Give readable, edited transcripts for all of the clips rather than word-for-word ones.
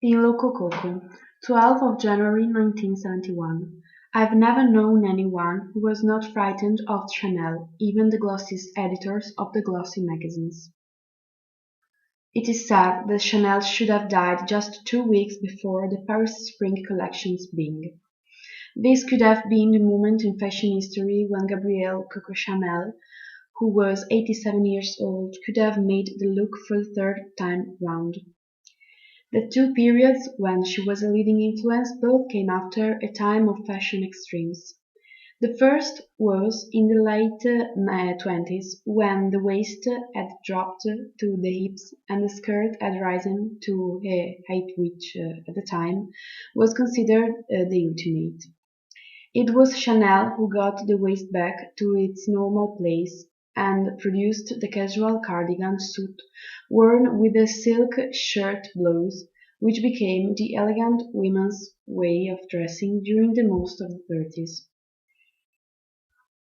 In Loco Coco, 12th of January 1971. I've never known anyone who was not frightened of Chanel, even the glossiest editors of the glossy magazines. It is said that Chanel should have died just 2 weeks before the Paris Spring Collection's being. This could have been the moment in fashion history when Gabrielle Coco Chanel, who was 87 years old, could have made the look for the third time round. The two periods when she was a leading influence both came after a time of fashion extremes. The first was in the late 20s, when the waist had dropped to the hips and the skirt had risen to a height which, at the time, was considered the ultimate. It was Chanel who got the waist back to its normal place and produced the casual cardigan suit worn with a silk shirt blouse, which became the elegant women's way of dressing during the most of the 30s.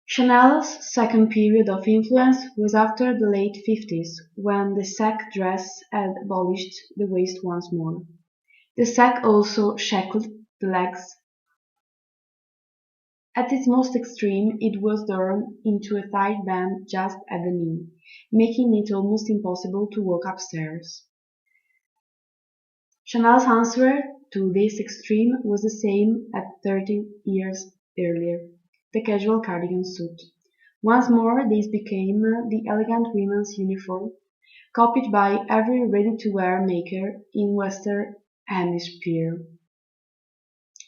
Chanel's second period of influence was after the late 50s, when the sack dress had abolished the waist once more. The sack also shackled the legs. At its most extreme, it was worn into a tight band just at the knee, making it almost impossible to walk upstairs. Chanel's answer to this extreme was the same as 30 years earlier, the casual cardigan suit. Once more this became the elegant women's uniform, copied by every ready-to-wear maker in Western Hemisphere.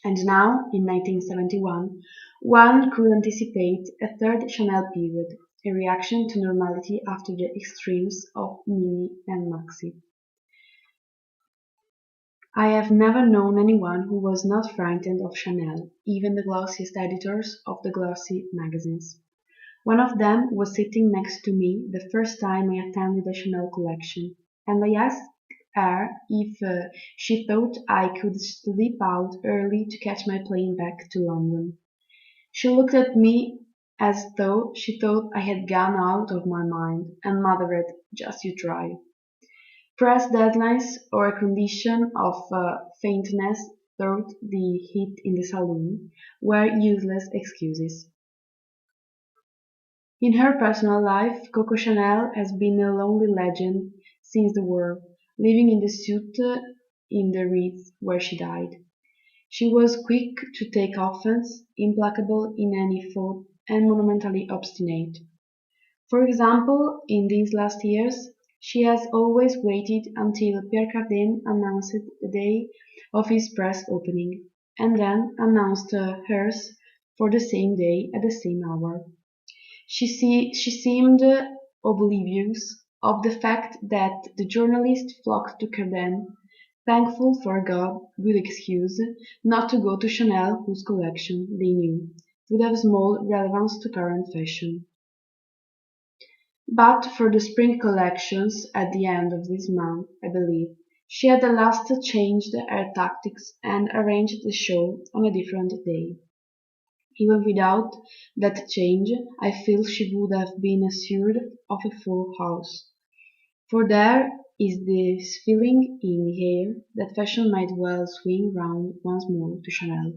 And now, in 1971, one could anticipate a third Chanel period, a reaction to normality after the extremes of Mini and Maxi. I have never known anyone who was not frightened of Chanel, even the glossiest editors of the glossy magazines. One of them was sitting next to me the first time I attended a Chanel collection, and I asked her if she thought I could sleep out early to catch my plane back to London. She looked at me as though she thought I had gone out of my mind, and muttered, "Just you try." Press deadlines or a condition of faintness throughout the heat in the saloon were useless excuses. In her personal life, Coco Chanel has been a lonely legend since the war, living in the suite in the Ritz where she died. She was quick to take offense, implacable in any fault, and monumentally obstinate. For example, in these last years, she has always waited until Pierre Cardin announced the day of his press opening, and then announced hers for the same day at the same hour. She seemed oblivious of the fact that the journalists flocked to Cardin, thankful for a good excuse not to go to Chanel, whose collection, they knew, would have small relevance to current fashion. But for the spring collections at the end of this month, I believe, she had at last changed her tactics and arranged the show on a different day. Even without that change, I feel she would have been assured of a full house. For there is this feeling in the air that fashion might well swing round once more to Chanel.